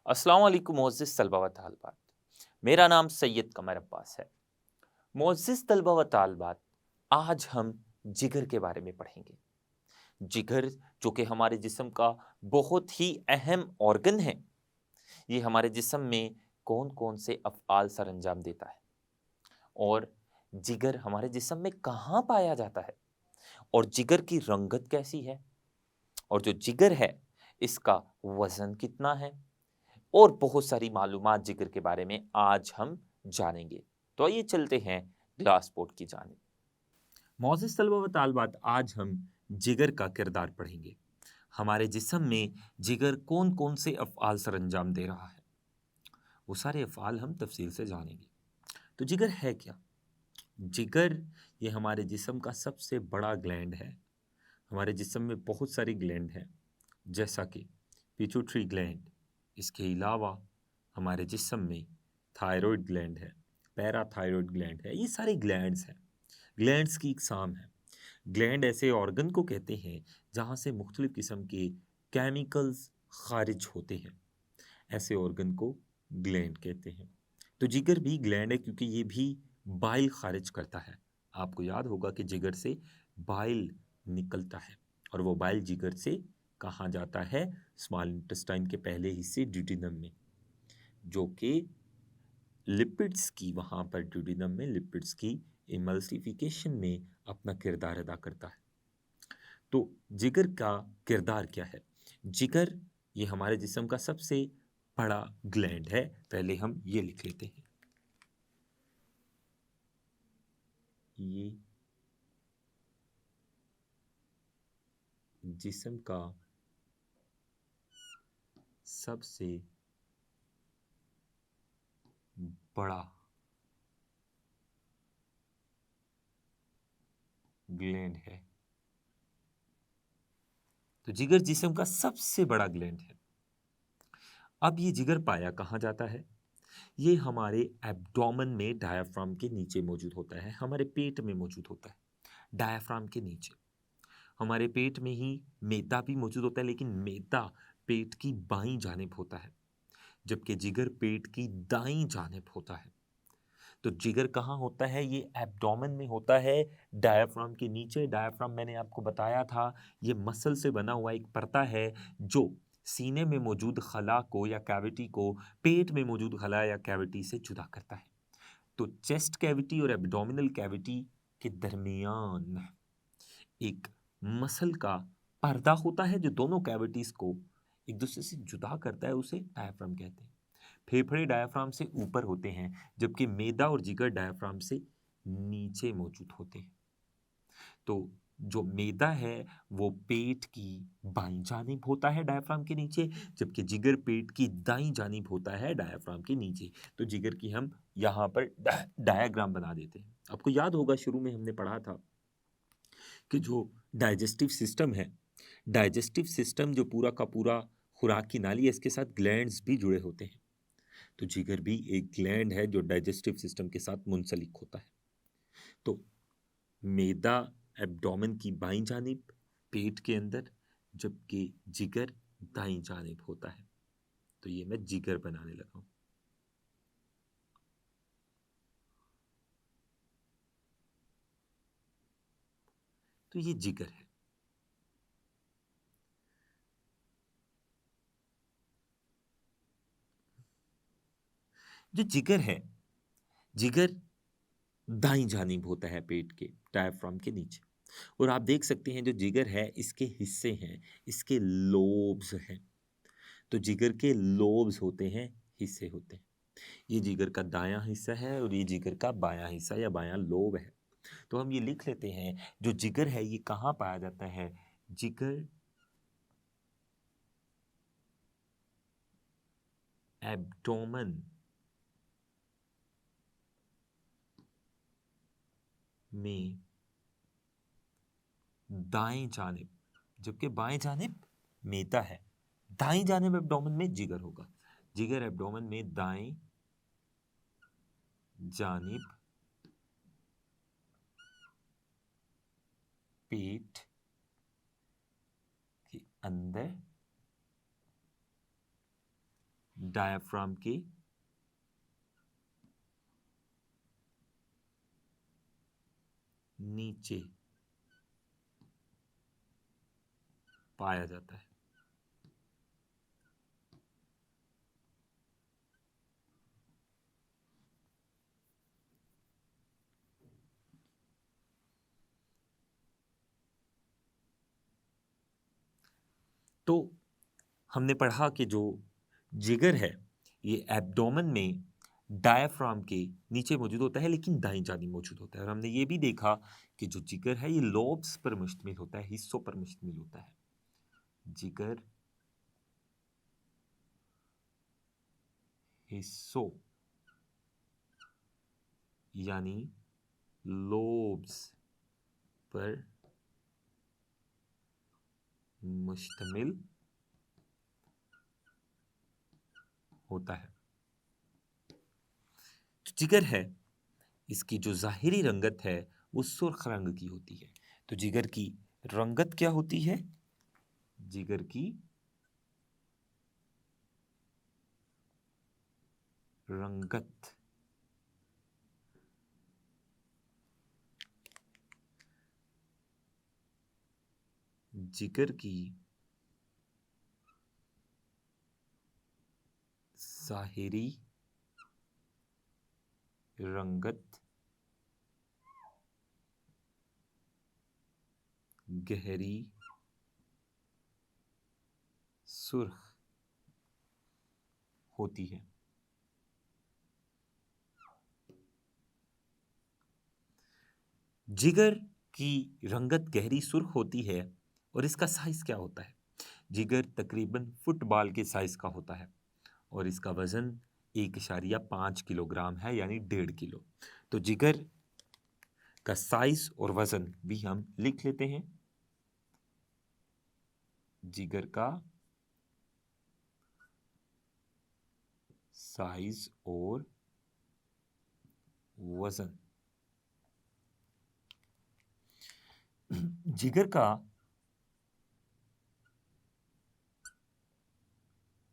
अस्सलाम वालेकुम मोअज़्ज़िज़ तलबा व तालिबात। मेरा नाम सैयद कमर अब्बास है। मोअज़्ज़िज़ तलबा व तालिबात, आज हम जिगर के बारे में पढ़ेंगे। जिगर जो कि हमारे जिस्म का बहुत ही अहम ऑर्गन है। ये हमारे जिस्म में कौन-कौन से अफ़आल सरअंजाम देता है और जिगर हमारे जिस्म में कहाँ पाया जाता है और जिगर की रंगत कैसी है और जो जिगर है इसका वज़न कितना है और बहुत सारी मालूमात जिगर के बारे में आज हम जानेंगे। तो आइए चलते हैं ग्लास बोर्ड की जानिब। मोअज़्ज़िज़ तलबा व तालिबात, आज हम जिगर का किरदार पढ़ेंगे। हमारे जिस्म में जिगर कौन-कौन से अफ़आल सरअंजाम दे रहा है, वो सारे अफ़आल हम तफ़सील से जानेंगे। तो जिगर है क्या? जिगर ये हमारे जिस्म का सबसे बड़ा ग्लैंड है। हमारे जिस्म में बहुत सारी ग्लैंड हैं, जैसा कि पिट्यूटरी ग्लैंड। इसके अलावा हमारे जिस्म में थायरॉइड ग्लैंड है, पैराथायरॉइड ग्लैंड है, ये सारे ग्लैंड्स हैं। ग्लैंड्स की इकसाम है। ग्लैंड ऐसे ऑर्गन को कहते हैं जहाँ से मुख्तलिफ़ किस्म के केमिकल्स खारिज होते हैं। ऐसे ऑर्गन को ग्लैंड कहते हैं। तो जिगर भी ग्लैंड है क्योंकि ये भी बाइल खारिज करता है। आपको याद होगा कि जिगर से बाइल निकलता है और वो बाइल जिगर से कहाँ जाता है? स्मॉल इंटेस्टाइन के पहले हिस्से ड्यूडेनम में, जो कि लिपिड्स की वहाँ पर ड्यूडेनम में लिपिड्स की इमल्सिफिकेशन में अपना किरदार अदा करता है। तो जिगर का किरदार क्या है? जिगर ये हमारे जिस्म का सबसे बड़ा ग्लैंड है। पहले हम ये लिख लेते हैं। ये जिस्म का सबसे बड़ा ग्लैंड है। तो जिगर जिस्म का सबसे बड़ा ग्लैंड है। अब ये जिगर पाया कहाँ जाता है? ये हमारे एब्डोमेन में डायाफ्राम के नीचे मौजूद होता है, हमारे पेट में मौजूद होता है, डायाफ्राम के नीचे। हमारे पेट में ही मैदा भी मौजूद होता है, लेकिन मैदा पेट की बाईं जानिब होता है, जबकि जिगर पेट की दाईं जानिब होता है। तो जिगर कहाँ होता है? ये एब्डोमेन में होता है, डायाफ्राम के नीचे। डायाफ्राम मैंने आपको बताया था, ये मसल से बना हुआ एक परता है जो सीने में मौजूद खला को या कैविटी को पेट में मौजूद खला या कैविटी से जुदा करता है। तो चेस्ट कैविटी और एब्डोमिनल कैविटी के दरमियान एक मसल का पर्दा होता है जो दोनों कैविटीज को एक दूसरे से जुदा करता है, उसे डायाफ्राम कहते हैं। फेफड़े डायाफ्राम से ऊपर होते हैं, जबकि मैदा और जिगर डायाफ्राम से नीचे मौजूद होते हैं। तो जो मैदा है वो पेट की बाईं जानिब होता है डायाफ्राम के नीचे, जबकि जिगर पेट की दाईं जानिब होता है डायाफ्राम के नीचे। तो जिगर की हम यहाँ पर डायाग्राम बना देते हैं। आपको याद होगा शुरू में हमने पढ़ा था कि जो डाइजेस्टिव सिस्टम है, डाइजेस्टिव सिस्टम जो पूरा का पूरा खुराक की नाली है, इसके साथ ग्लैंड्स भी जुड़े होते हैं। तो जिगर भी एक ग्लैंड है जो डाइजेस्टिव सिस्टम के साथ मुंसलिक होता है। तो मैदा एब्डोमेन की बाईं जानिब पेट के अंदर, जबकि जिगर दाईं जानिब होता है। तो ये मैं जिगर बनाने लगा हूं। तो ये जिगर है। जो जिगर है, जिगर दाईं जानिब होता है पेट के डायफ्राम के नीचे। और आप देख सकते हैं जो जिगर है इसके हिस्से हैं, इसके लोब्स हैं। तो जिगर के लोब्स होते हैं, हिस्से होते हैं। ये जिगर का दायां हिस्सा है और ये जिगर का बायां हिस्सा या बायां लोब है। तो हम ये लिख लेते हैं, जो जिगर है ये कहाँ पाया जाता है? जिगर एब्डोमेन में दाएं जानिब, जबकि बाएं जानिब मैदा है। दाएं जानिब एब्डोमेन में जिगर होगा। जिगर एब्डोमेन में दाएं जानिब पेट के अंदर डायाफ्राम के नीचे पाया जाता है। तो हमने पढ़ा कि जो जिगर है ये एब्डोमेन में डायाफ्राम के नीचे मौजूद होता है, लेकिन दाईं जानिब मौजूद होता है। और हमने ये भी देखा कि जो जिगर है ये लोब्स पर मुश्तमिल होता है, हिस्सों पर मुश्तमिल होता है। जिगर हिस्सों यानी लोब्स पर मुश्तमिल होता है। तो जिगर है इसकी जो ज़ाहिरी रंगत है वो सुर्ख रंग की होती है। तो जिगर की रंगत क्या होती है? जिगर की रंगत जिगर की ज़ाहिरी रंगत गहरी सुर्ख होती है। जिगर की रंगत गहरी सुर्ख होती है और इसका साइज क्या होता है? जिगर तकरीबन फुटबॉल के साइज का होता है और इसका वजन 1.5 किलोग्राम है, यानी 1.5 किलो। तो जिगर का साइज और वजन भी हम लिख लेते हैं। जिगर का साइज और वजन। जिगर का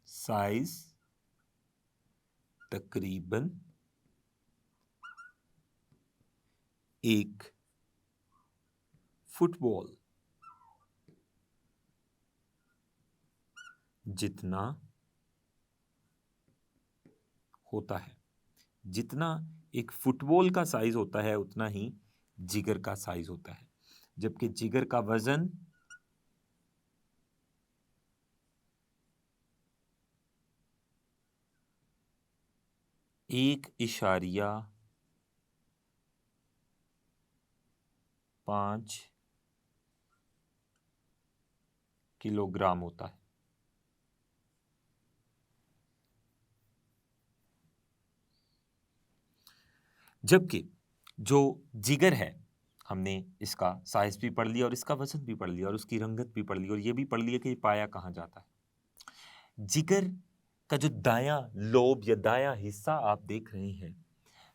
साइज तकरीबन 1 फुटबॉल जितना होता है। जितना एक फुटबॉल का साइज होता है उतना ही जिगर का साइज होता है, जबकि जिगर का वजन 1.5 किलोग्राम होता है। जबकि जो जिगर है हमने इसका साइज भी पढ़ लिया और इसका वजन भी पढ़ लिया और उसकी रंगत भी पढ़ ली और ये भी पढ़ लिया कि ये पाया कहाँ जाता है। जिगर का जो दायां लोब या दायां हिस्सा आप देख रहे हैं,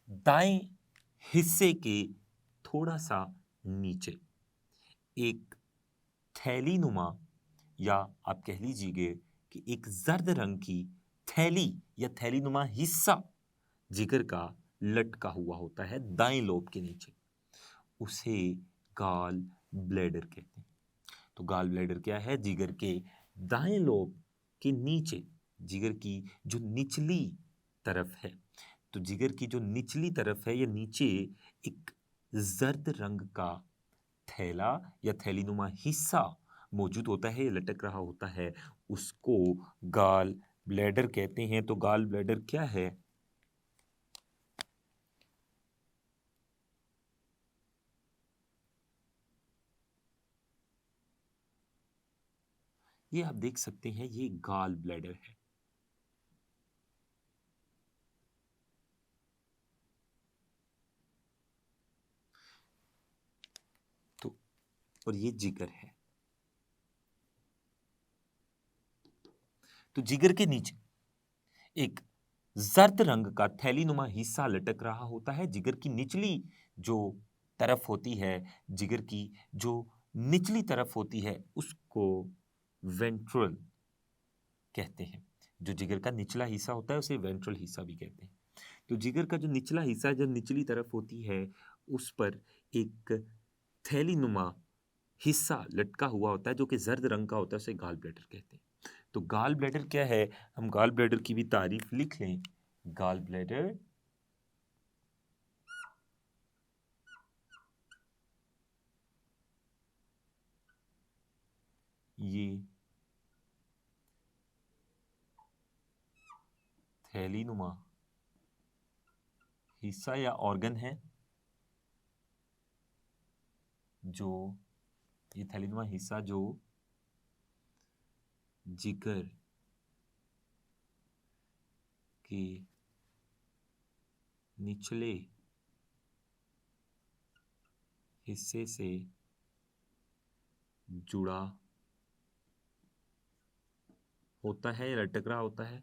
दाएं हिस्से के थोड़ा सा नीचे एक थैली नुमा, या आप कह लीजिए कि एक जर्द रंग की थैली या थैली नुमा हिस्सा जिगर का लटका हुआ होता है दाएं लोब के नीचे। उसे गाल ब्लैडर कहते हैं। तो गाल ब्लैडर क्या है? जिगर के दाएं लोब के नीचे जिगर की जो निचली तरफ है। तो जिगर की जो निचली तरफ है, ये नीचे एक जर्द रंग का थैला या थैलीनुमा हिस्सा मौजूद होता है, ये लटक रहा होता है। उसको गाल ब्लैडर कहते हैं। तो गाल ब्लैडर क्या है? ये आप देख सकते हैं, ये गाल ब्लैडर है। तो और ये जिगर है। तो जिगर के नीचे एक जर्द रंग का थैलीनुमा हिस्सा लटक रहा होता है। जिगर की निचली जो तरफ होती है, जिगर की जो निचली तरफ होती है, उसको वेंट्रल कहते हैं। जो जिगर का निचला हिस्सा होता है उसे वेंट्रल हिस्सा भी कहते हैं। तो जिगर का जो निचला हिस्सा जो निचली तरफ होती है उस पर एक थैलीनुमा हिस्सा लटका हुआ होता है जो कि जर्द रंग का होता है, उसे गॉल ब्लैडर कहते हैं। तो गॉल ब्लैडर क्या है, हम गॉल ब्लैडर की भी तारीफ लिख लें। गॉल ब्लैडर ये थैलीनुमा हिस्सा या ऑर्गन है जो ये थैलीनुमा हिस्सा जो जिगर के निचले हिस्से से जुड़ा होता है या लटक रहा होता है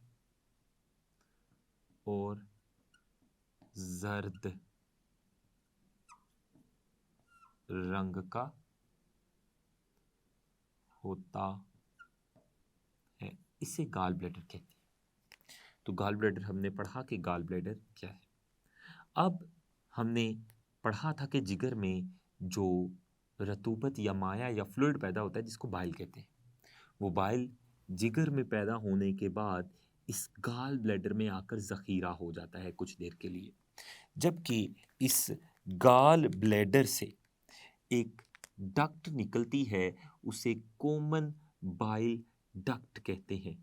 और जर्द रंग का होता है, इसे गॉल ब्लैडर कहते हैं। तो गॉल ब्लैडर हमने पढ़ा कि गॉल ब्लैडर क्या है। अब हमने पढ़ा था कि जिगर में जो रतूबत या माया या फ्लूइड पैदा होता है जिसको बाइल कहते हैं, वो बाइल जिगर में पैदा होने के बाद इस गॉल ब्लैडर में आकर ज़ख़ीरा हो जाता है कुछ देर के लिए। जबकि इस गॉल ब्लैडर से एक डक्ट निकलती है, उसे कॉमन बाइल डक्ट कहते हैं।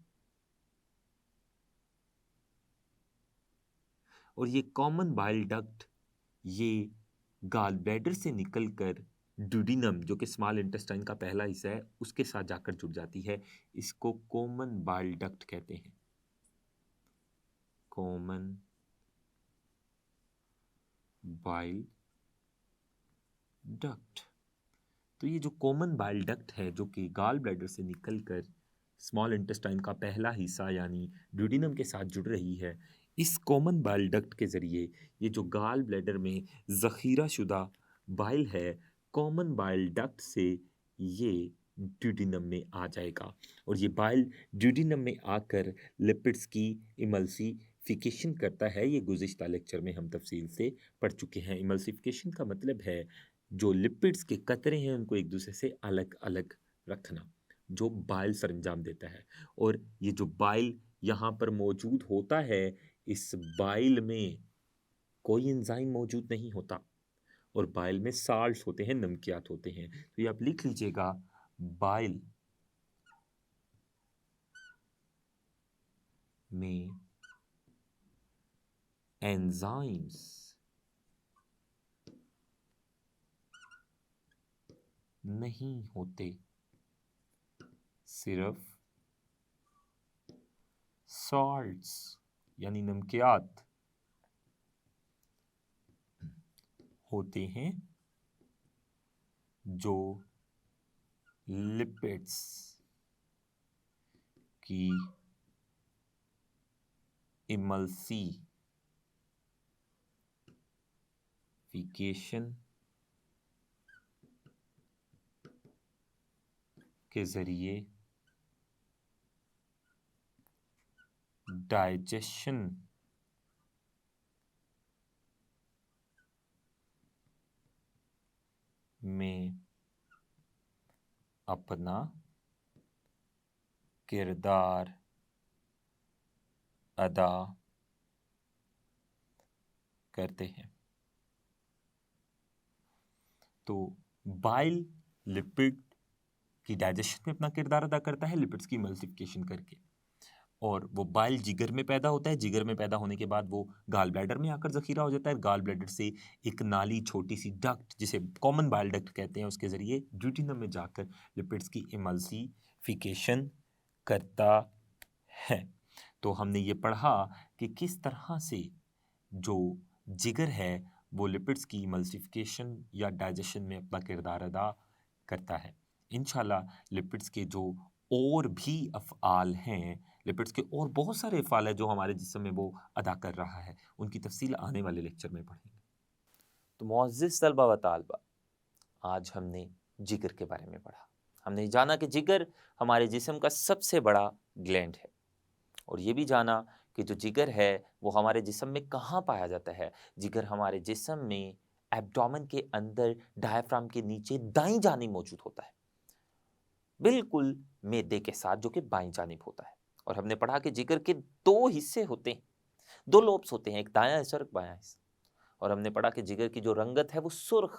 और ये कॉमन बाइल डक्ट ये गॉल ब्लैडर से निकलकर ड्यूडिनम जो कि स्मॉल इंटेस्टाइन का पहला हिस्सा है उसके साथ जाकर जुड़ जाती है। इसको कॉमन बाइल डक्ट कहते हैं। Common bile duct. तो ये जो कॉमन बाइल डक्ट है जो कि गॉल ब्लैडर से निकलकर स्मॉल इंटेस्टाइन का पहला हिस्सा यानी ड्यूडिनम के साथ जुड़ रही है, इस कॉमन बाइल डक्ट के ज़रिए ये जो गॉल ब्लैडर में ज़ख़ीरा शुदा बाइल है, कॉमन बाइल डक्ट से ये ड्यूडिनम में आ जाएगा और ये बाइल ड्यूडिनम में आकर लिपिड्स की इमल्सिफिकेशन करता है। ये गुज़िश्ता लेक्चर में हम तफसील से पढ़ चुके हैं। इमल्सिफिकेशन का मतलब है जो लिपिड्स के कतरे हैं उनको एक दूसरे से अलग अलग रखना, जो बाइल सरंजाम देता है। और ये जो बाइल यहाँ पर मौजूद होता है, इस बाइल में कोई एंजाइम मौजूद नहीं होता और बाइल में साल्ट्स होते हैं, नमकियात होते हैं। तो ये आप लिख लीजिएगा, बाइल में एंजाइम्स नहीं होते, सिर्फ सॉल्ट्स यानी नमकियात होते हैं जो लिपिड्स की इमल्सिफिकेशन के ज़रिए डाइजेशन में अपना किरदार अदा करते हैं। तो बाइल लिपिड की डाइजेशन में अपना किरदार अदा करता है, लिपिड्स की इमल्सिफिकेशन करके। और वो बाइल जिगर में पैदा होता है, जिगर में पैदा होने के बाद वो गॉल ब्लैडर में आकर ज़ख़ीरा हो जाता है। गॉल ब्लैडर से एक नाली, छोटी सी डक्ट जिसे कॉमन बाइल डक्ट कहते हैं, उसके ज़रिए ड्यूडिनम में जाकर लिपिड्स की इमल्सिफिकेशन करता है। तो हमने ये पढ़ा कि किस तरह से जो जिगर है वो लिपिड्स की इमल्सिफिकेशन या डाइजेशन में अपना किरदार अदा करता है। इंशाल्लाह लिपिड्स के जो और भी अफ़आल हैं, लिपिड्स के और बहुत सारे अफ़आल हैं जो हमारे जिस्म में वो अदा कर रहा है, उनकी तफसील आने वाले लेक्चर में पढ़ेंगे। तो मुअज़्ज़िज़ तलबा व तालिबात, आज हमने जिगर के बारे में पढ़ा। हमने जाना कि जिगर हमारे जिस्म का सबसे बड़ा ग्लैंड है और ये भी जाना कि जो जिगर है वो हमारे जिस्म में कहाँ पाया जाता है। जिगर हमारे जिस्म में एब्डोमेन के अंदर डायफ्राम के नीचे दाईं जानिब मौजूद होता है, बिल्कुल मैदे के साथ, जो कि बाईं जानिब होता है। और हमने पढ़ा कि जिगर के दो हिस्से होते हैं, दो लोब्स होते हैं, एक दायां हिस्सा और एक बायां हिस्सा। और हमने पढ़ा कि जिगर की जो रंगत है वो सुर्ख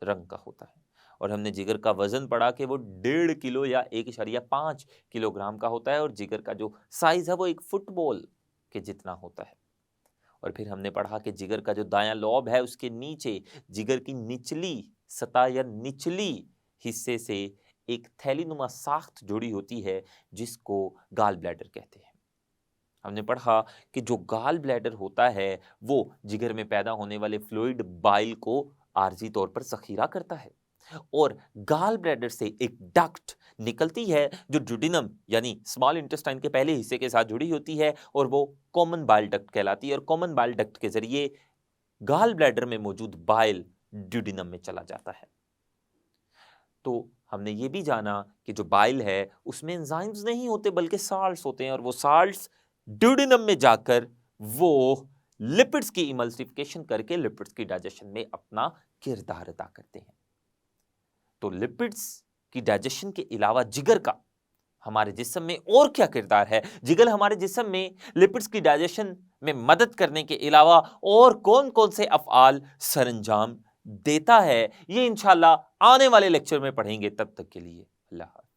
रंग का होता है। और हमने जिगर का वजन पढ़ा कि वो 1.5 किलो या 1.5 किलोग्राम का होता है। और जिगर का जो साइज है वो एक फुटबॉल के जितना होता है। और फिर हमने पढ़ा कि जिगर का जो दायां लॉब है उसके नीचे जिगर की निचली सतह या निचली हिस्से से एक थैलीनुमा साख्त जुड़ी होती है, जिसको गाल ब्लैडर कहते हैं। हमने पढ़ा कि जो गाल ब्लैडर होता है वो जिगर में पैदा होने वाले फ्लूइड बाइल को आर्जी तौर पर जखीरा करता है। और गाल ब्लैडर से एक डक्ट निकलती है जो ड्यूडिनम यानी स्मॉल इंटेस्टाइन के पहले हिस्से के साथ जुड़ी होती है, और वो कॉमन बाइल डक्ट कहलाती है। और कॉमन बाइल डक्ट के जरिए गाल ब्लैडर में मौजूद बाइल ड्यूडिनम में चला जाता है। तो हमने ये भी जाना कि जो बाइल है उसमें एंजाइम्स नहीं होते बल्कि साल्ट्स होते हैं, और वो साल्ट्स ड्यूडिनम में जाकर वो लिपिड्स की इमल्सिफिकेशन करके लिपिड्स की डाइजेशन में अपना किरदार अदा करते हैं। तो लिपिड्स की डाइजेशन के अलावा जिगर का हमारे जिस्म में और क्या किरदार है, जिगर हमारे जिस्म में लिपिड्स की डाइजेशन में मदद करने के अलावा और कौन कौन से अफ़आल सरंजाम देता है, ये इंशाल्लाह आने वाले लेक्चर में पढ़ेंगे। तब तक के लिए अल्लाह हाफ़िज़।